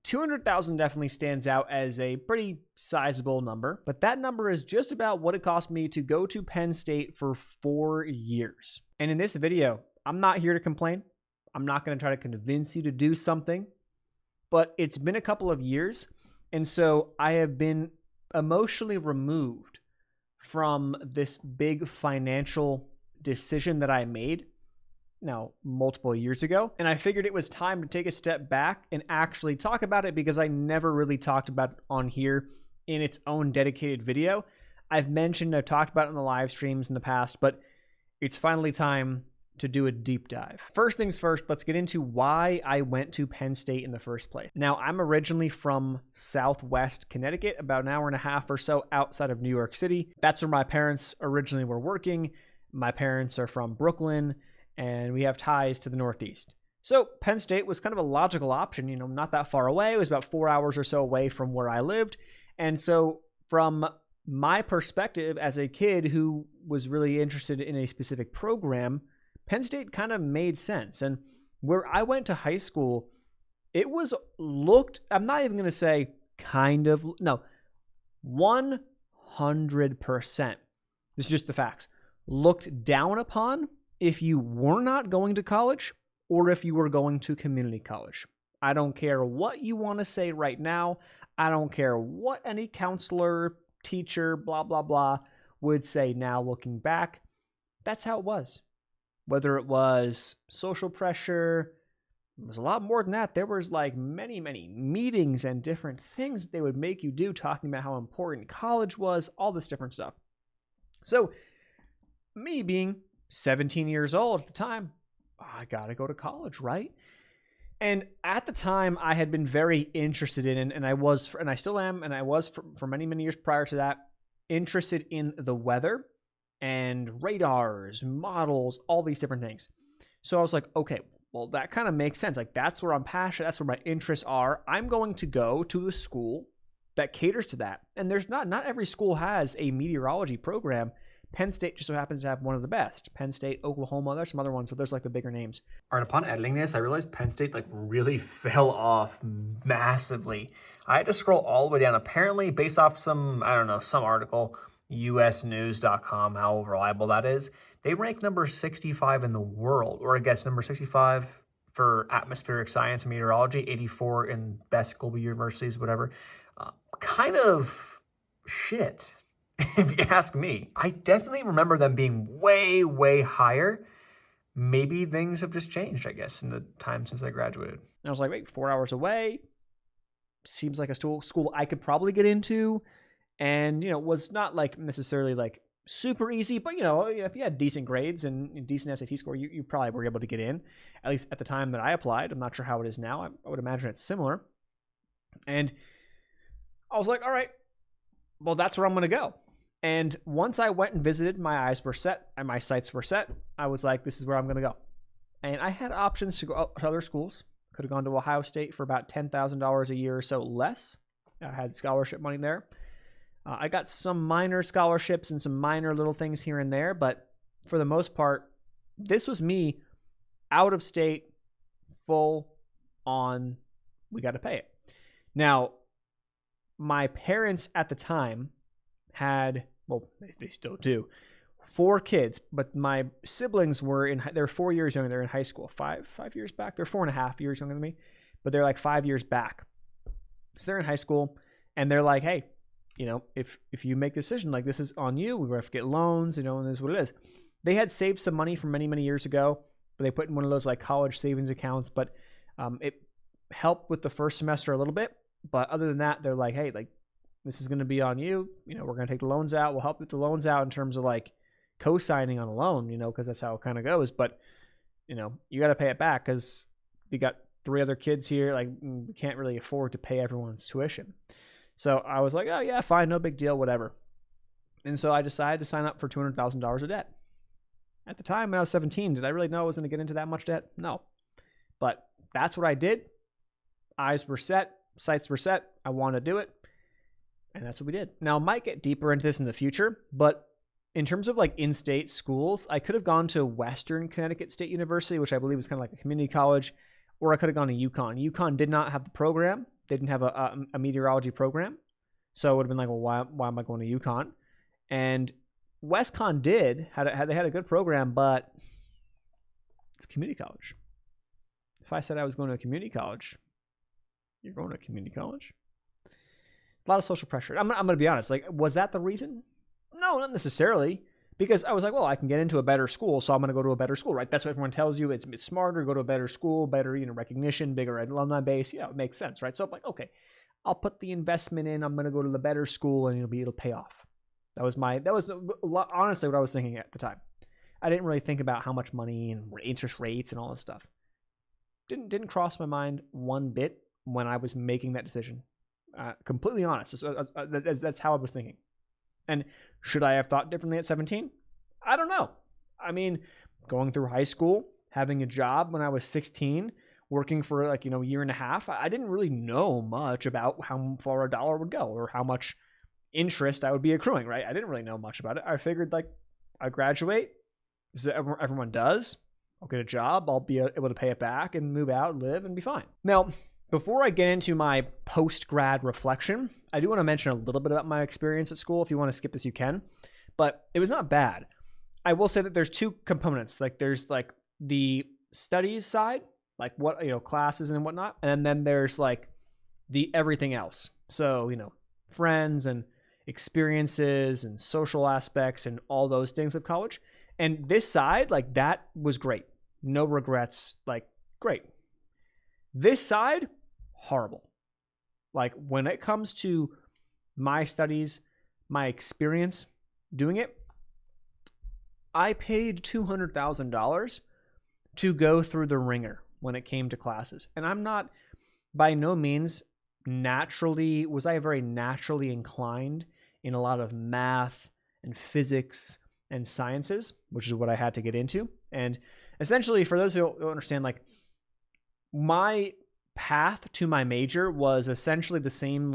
$200,000 definitely stands out as a pretty sizable number, but that number is just about what it cost me to go to Penn State for 4 years. And in this video, I'm not here to complain. I'm not going to try to convince you to do something, but it's been a couple of years, and so I have been emotionally removed from this big financial decision that I made now multiple years ago. And I figured it was time to take a step back and actually talk about it, because I never really talked about it on here in its own dedicated video. I've talked about it in the live streams in the past, but it's finally time to do a deep dive. First things first, let's get into why I went to Penn State in the first place. Now, I'm originally from Southwest Connecticut, about an hour and a half or so outside of New York City. That's where my parents originally were working. My parents are from Brooklyn, and we have ties to the Northeast. So Penn State was kind of a logical option, not that far away. It was about 4 hours or so away from where I lived. And so from my perspective as a kid who was really interested in a specific program, Penn State kind of made sense. And where I went to high school, it was I'm not even going to say kind of, no, 100%. This is just the facts. Looked down upon if you were not going to college or if you were going to community college. I don't care what you want to say right now. I don't care what any counselor, teacher, blah, blah, blah would say now looking back. That's how it was. Whether it was social pressure, it was a lot more than that. There was like many, many meetings and different things that they would make you do, talking about how important college was, all this different stuff. So me being 17 years old at the time, I got to go to college, right? And at the time, I had been very interested in, and I still am, and I was for many, many years prior to that, interested in the weather and radars, models, all these different things. So I was like, okay, well, that kind of makes sense. Like, that's where I'm passionate. That's where my interests are. I'm going to go to a school that caters to that. And there's not every school has a meteorology program. Penn State just so happens to have one of the best. Penn State, Oklahoma, there's some other ones, but there's like the bigger names. All right, upon editing this, I realized Penn State really fell off massively. I had to scroll all the way down. Apparently, based off some article, usnews.com, how reliable that is, they rank number 65 in the world, or I guess number 65 for atmospheric science and meteorology, 84 in best global universities, whatever. Kind of shit, if you ask me. I definitely remember them being way, way higher. Maybe things have just changed, I guess, in the time since I graduated. And I was like, wait, 4 hours away? Seems like a school I could probably get into. And, was not like necessarily like super easy, but, if you had decent grades and decent SAT score, you probably were able to get in, at least at the time that I applied. I'm not sure how it is now. I would imagine it's similar. And I was like, all right, well, that's where I'm going to go. And once I went and visited, my eyes were set and my sights were set. I was like, this is where I'm going to go. And I had options to go to other schools. Could have gone to Ohio State for about $10,000 a year or so less. I had scholarship money there. I got some minor scholarships and some minor little things here and there, but for the most part, this was me out of state, full on, we got to pay it. Now, my parents at the time had, well, they still do, 4 kids, but my siblings they're 4 years younger. They're in high school, five years back. They're 4.5 years younger than me, but they're like 5 years back. So they're in high school, and they're like, hey, if you make a decision, like, this is on you, we're going to have to get loans, and this is what it is. They had saved some money from many, many years ago, but they put in one of those like college savings accounts, but it helped with the first semester a little bit. But other than that, they're like, hey, like, this is going to be on you. We're going to take the loans out. We'll help with the loans out in terms of like co-signing on a loan, because that's how it kind of goes. But, you got to pay it back because you got 3 other kids here. Like, we can't really afford to pay everyone's tuition. So I was like, oh, yeah, fine, no big deal, whatever. And so I decided to sign up for $200,000 of debt. At the time, when I was 17, did I really know I was going to get into that much debt? No. But that's what I did. Eyes were set. Sights were set. I wanted to do it. And that's what we did. Now, I might get deeper into this in the future, but in terms of like in-state schools, I could have gone to Western Connecticut State University, which I believe is kind of like a community college, or I could have gone to UConn. UConn did not have the program, They didn't have a meteorology program. So it would have been like, well, why am I going to UConn? And WestConn they had a good program, but it's a community college. If I said I was going to a community college, you're going to a community college. A lot of social pressure. I'm going to be honest. Like, was that the reason? No, not necessarily. Because I was like, well, I can get into a better school, so I'm going to go to a better school, right? That's what everyone tells you. It's smarter, go to a better school, better, recognition, bigger alumni base. Yeah, it makes sense, right? So I'm like, okay, I'll put the investment in. I'm going to go to the better school, and it'll pay off. That was honestly what I was thinking at the time. I didn't really think about how much money and interest rates and all this stuff. Didn't cross my mind one bit when I was making that decision. Completely honest. That's how I was thinking. And should I have thought differently at 17? I don't know. I mean, going through high school, having a job when I was 16, working for a year and a half, I didn't really know much about how far a dollar would go or how much interest I would be accruing, right? I didn't really know much about it. I figured I graduate, as everyone does. I'll get a job. I'll be able to pay it back and move out, live, and be fine. Now, before I get into my post-grad reflection, I do want to mention a little bit about my experience at school. If you want to skip this, you can. But it was not bad. I will say that there's two components. There's the studies side, what, classes and whatnot. And then there's the everything else. So, friends and experiences and social aspects and all those things of college. And this side, that was great. No regrets, great. This side, horrible. When it comes to my studies, my experience doing it, I paid $200,000 to go through the ringer when it came to classes. And I'm not, by no means, was I very naturally inclined in a lot of math and physics and sciences, which is what I had to get into. And essentially, for those who don't understand, my path to my major was essentially the same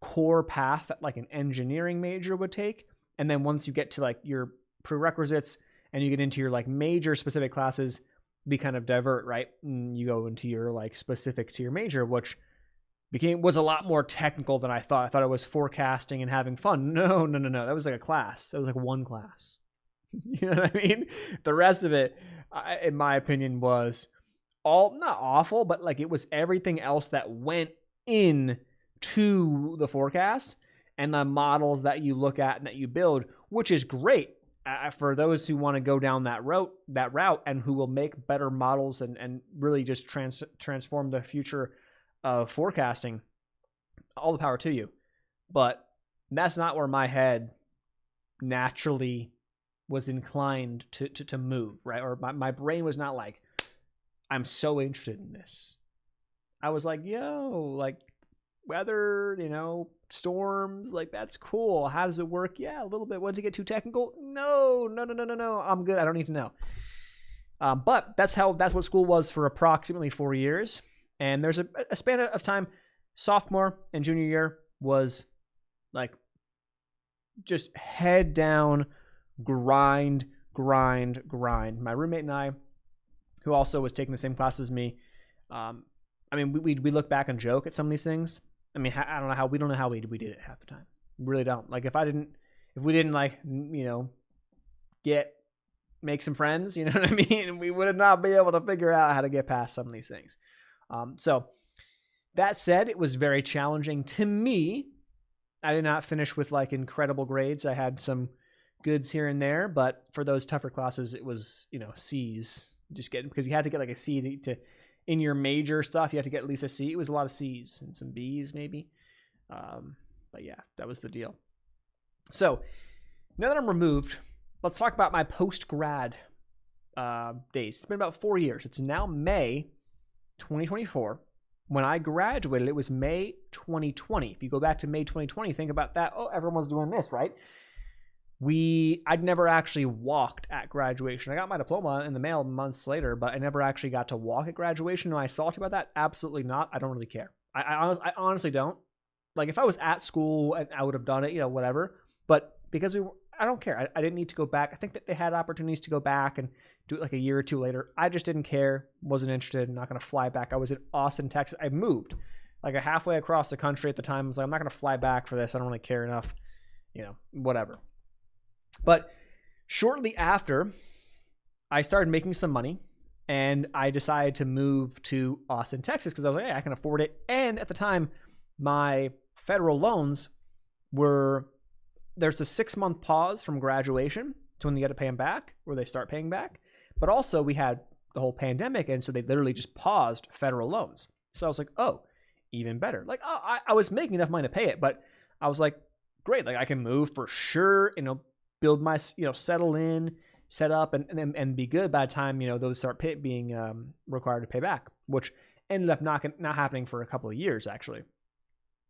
core path that an engineering major would take. And then once you get to your prerequisites and you get into your major specific classes, we kind of divert, right? And you go into your specifics to your major, which was a lot more technical than I thought. I thought it was forecasting and having fun. No. That was a class. That was one class. You know what I mean? The rest of it, in my opinion, was not awful, but it was everything else that went in to the forecast and the models that you look at and that you build, which is great for those who want to go down that route and who will make better models and really just transform the future of forecasting. All the power to you. But that's not where my head naturally was inclined to move, right? Or my brain was not I'm so interested in this. I was weather, storms, that's cool. How does it work? Yeah, a little bit. Once you get too technical, no. I'm good. I don't need to know. But that's what school was for approximately 4 years. And there's a span of time, sophomore and junior year was just head down, grind. My roommate and I, who also was taking the same class as me, we look back and joke at some of these things. I mean, I don't know how we did it half the time. We really don't. If we didn't make some friends, you know what I mean? We would not be able to figure out how to get past some of these things. So that said, it was very challenging to me. I did not finish with incredible grades. I had some goods here and there, but for those tougher classes, it was, C's. Just getting, because you had to get a C to in your major stuff, you had to get at least a C. It was a lot of C's and some B's maybe. But yeah, that was the deal. So now that I'm removed, let's talk about my post-grad days. It's been about 4 years. It's now May 2024. When I graduated, it was May 2020. If you go back to May 2020, think about that. Oh, everyone's doing this, right? I'd never actually walked at graduation. I got my diploma in the mail months later, but I never actually got to walk at graduation. Am I salty about that? Absolutely not. I don't really care. I honestly don't. If I was at school, I would have done it, whatever. But because I don't care. I didn't need to go back. I think that they had opportunities to go back and do it a year or two later. I just didn't care. Wasn't interested. Not going to fly back. I was in Austin, Texas. I moved. like a halfway across the country at the time. I was like, I'm not going to fly back for this. I don't really care enough, whatever. But shortly after, I started making some money, and I decided to move to Austin, Texas, because I was like, hey, I can afford it. And at the time, my federal loans there's a 6-month pause from graduation to when you got to pay them back, where they start paying back. But also we had the whole pandemic, and so they literally just paused federal loans. So I was like, oh, even better. Like, I was making enough money to pay it, but I was like, great, like I can move for sure, build my, settle in, set up, and be good by the time, those start being required to pay back, which ended up not happening for a couple of years, actually.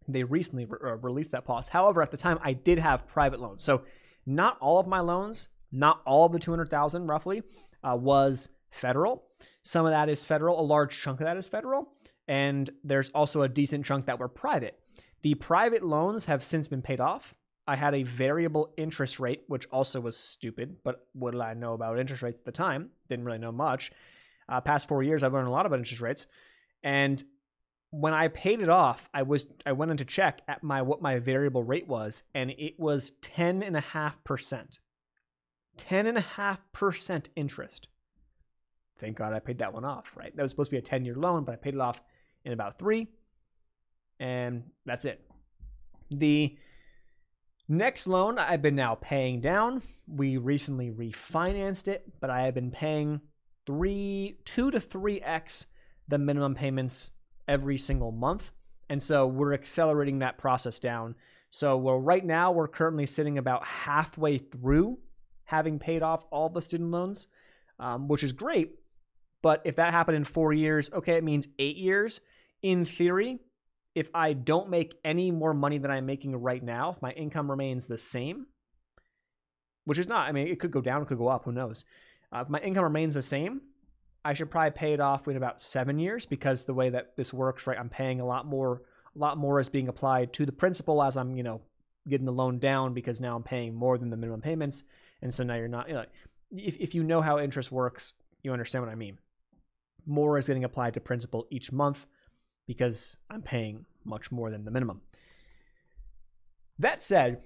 They recently released that pause. However, at the time, I did have private loans. So not all of my loans, not all of the $200,000 roughly, was federal. Some of that is federal. A large chunk of that is federal. And there's also a decent chunk that were private. The private loans have since been paid off. I had a variable interest rate, which also was stupid, but what did I know about interest rates at the time? Didn't really know much. Past 4 years, I've learned a lot about interest rates. And when I paid it off, I went in to check at what my variable rate was, and it was 10.5%. 10.5% interest. Thank God I paid that one off, right? That was supposed to be a 10-year loan, but I paid it off in about 3, and that's it. The next loan I've been now paying down. We recently refinanced it, but I have been paying 2 to 3x the minimum payments every single month. And so we're accelerating that process down. So right now we're currently sitting about halfway through having paid off all the student loans, which is great. But if that happened in 4 years, okay, it means 8 years. In theory, if I don't make any more money than I'm making right now, if my income remains the same, which is not, I mean, it could go down, it could go up, who knows? If my income remains the same, I should probably pay it off in about 7 years, because the way that this works, right, I'm paying a lot more is being applied to the principal as I'm, getting the loan down, because now I'm paying more than the minimum payments. And so now you're not, if you know how interest works, you understand what I mean. More is getting applied to principal each month because I'm paying much more than the minimum. That said,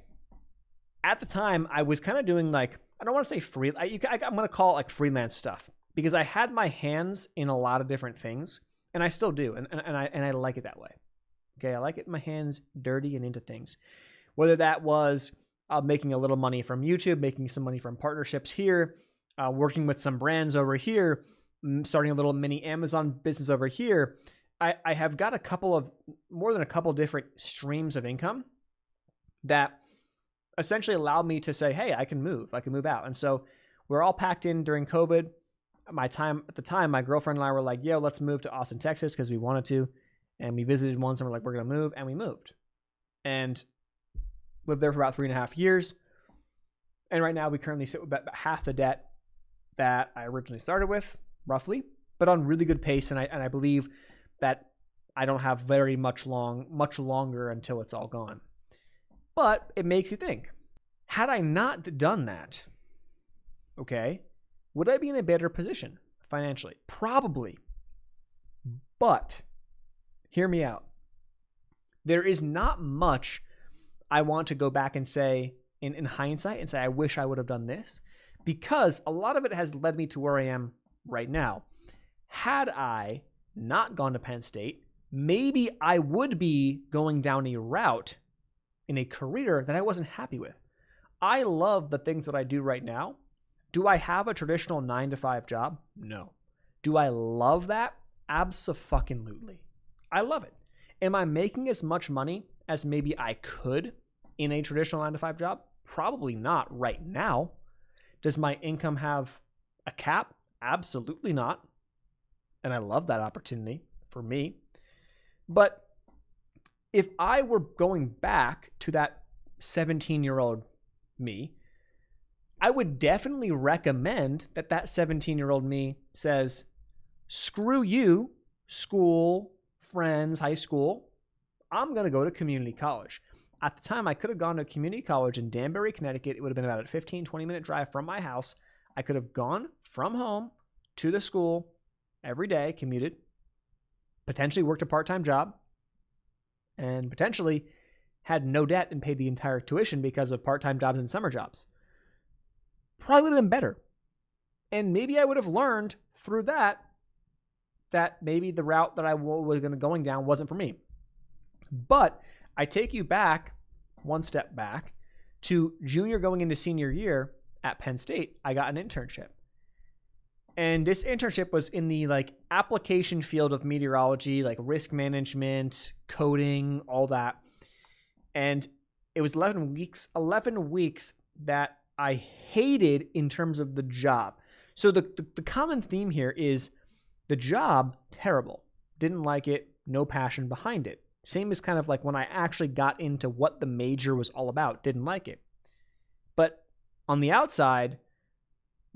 at the time, I was kind of doing I don't want to say free, I'm going to call it freelance stuff, because I had my hands in a lot of different things, and I still do, and I like it that way. Okay, I like it, my hands dirty and into things. Whether that was making a little money from YouTube, making some money from partnerships here, working with some brands over here, starting a little mini Amazon business over here. I have got more than a couple different streams of income that essentially allowed me to say, hey, I can move out. And so we're all packed in during COVID. At the time, my girlfriend and I were like, yo, let's move to Austin, Texas, because we wanted to. And we visited once and we're like, we're going to move. And we moved. And lived there for about 3.5 years. And right now we currently sit with about half the debt that I originally started with, roughly, but on really good pace. And I believe that I don't have very much longer until it's all gone. But it makes you think, had I not done that, okay, would I be in a better position financially? Probably. But hear me out. There is not much I want to go back and say in hindsight and say, I wish I would have done this, because a lot of it has led me to where I am right now. Had I not gone to Penn State, maybe I would be going down a route in a career that I wasn't happy with. I love the things that I do right now. Do I have a traditional 9-to-5 job? No. Do I love that? Abso-fucking-lutely. I love it. Am I making as much money as maybe I could in a traditional 9-to-5 job? Probably not right now. Does my income have a cap? Absolutely not. And I love that opportunity for me. But if I were going back to that 17-year-old me, I would definitely recommend that 17-year-old me says, screw you, school, friends, high school. I'm going to go to community college. At the time, I could have gone to community college in Danbury, Connecticut. It would have been about a 15, 20-minute drive from my house. I could have gone from home to the school every day, commuted, potentially worked a part-time job, and potentially had no debt and paid the entire tuition because of part-time jobs and summer jobs. Probably would have been better. And maybe I would have learned through that maybe the route that I was going down wasn't for me. But I take you back, one step back, to junior going into senior year at Penn State. I got an internship. And this internship was in the application field of meteorology, like risk management, coding, all that. And it was 11 weeks that I hated in terms of the job. So the common theme here is the job, terrible. Didn't like it, no passion behind it. Same as kind of like when I actually got into what the major was all about, didn't like it. But on the outside,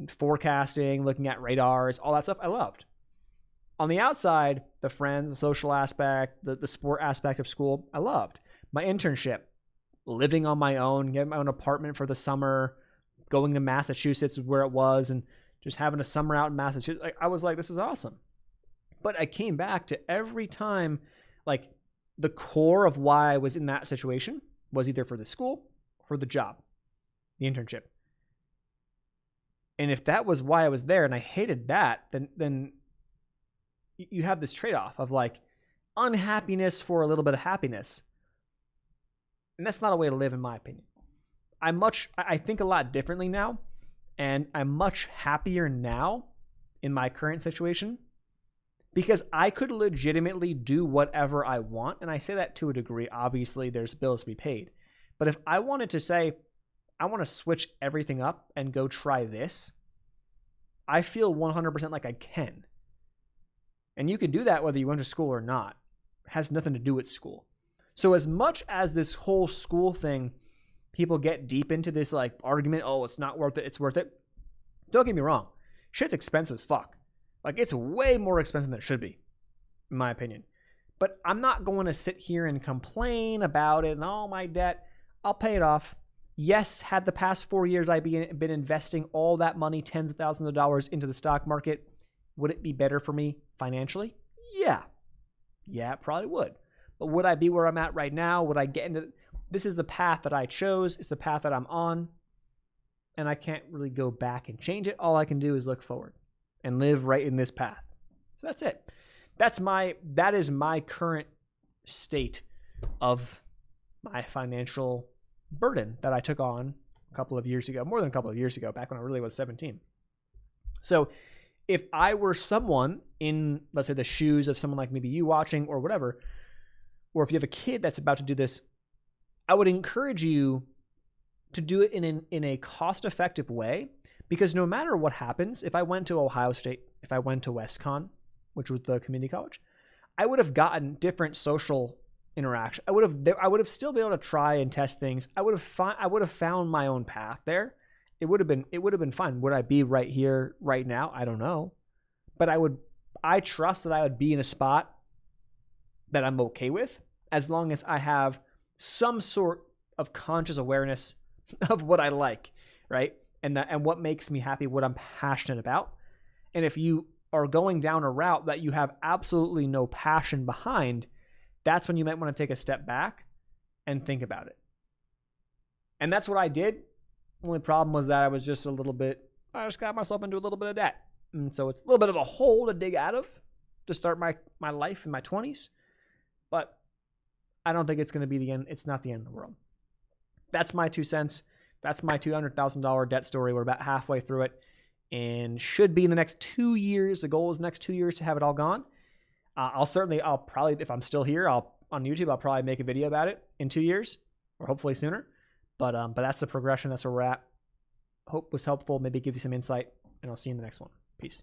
forecasting, looking at radars, all that stuff, I loved. On the outside, the friends, the social aspect, the sport aspect of school, I loved. My internship, living on my own, getting my own apartment for the summer, going to Massachusetts where it was, and just having a summer out in Massachusetts. I was like, this is awesome. But I came back to every time, the core of why I was in that situation was either for the school or for the job, the internship. And if that was why I was there and I hated that, then you have this trade-off of unhappiness for a little bit of happiness. And that's not a way to live, in my opinion. I think a lot differently now, and I'm much happier now in my current situation because I could legitimately do whatever I want. And I say that to a degree. Obviously, there's bills to be paid. But if I wanted to say, I want to switch everything up and go try this, I feel 100% like I can. And you can do that whether you went to school or not. It has nothing to do with school. So as much as this whole school thing, people get deep into this argument, oh, it's not worth it, it's worth it. Don't get me wrong. Shit's expensive as fuck. It's way more expensive than it should be, in my opinion. But I'm not going to sit here and complain about it and, oh, my debt. I'll pay it off. Yes, had the past 4 years I been investing all that money, tens of thousands of dollars into the stock market, would it be better for me financially? Yeah. Yeah, it probably would. But would I be where I'm at right now? Would I get into... This is the path that I chose. It's the path that I'm on. And I can't really go back and change it. All I can do is look forward and live right in this path. So that's it. That is my current state of my financial burden that I took on a couple of years ago, more than a couple of years ago, back when I really was 17. So if I were someone in, let's say, the shoes of someone like maybe you watching or whatever, or if you have a kid that's about to do this, I would encourage you to do it in a cost-effective way, because no matter what happens, if I went to Ohio State, if I went to WestCon, which was the community college, I would have gotten different social interaction. I would have still been able to try and test things. I would have found my own path there. It would have been fun. Would I be right here right now? I don't know. But I trust that I would be in a spot that I'm okay with, as long as I have some sort of conscious awareness of what I like, right? And what makes me happy, what I'm passionate about. And if you are going down a route that you have absolutely no passion behind, that's when you might want to take a step back and think about it. And that's what I did. The only problem was that I just got myself into a little bit of debt. And so it's a little bit of a hole to dig out of to start my life in my 20s. But I don't think it's going to be the end. It's not the end of the world. That's my 2 cents. That's my $200,000 debt story. We're about halfway through it and should be in the next 2 years. The goal is next 2 years to have it all gone. I'll probably, if I'm still here, on YouTube, I'll probably make a video about it in 2 years or hopefully sooner. But that's the progression. That's where we're at. Hope was helpful. Maybe give you some insight, and I'll see you in the next one. Peace.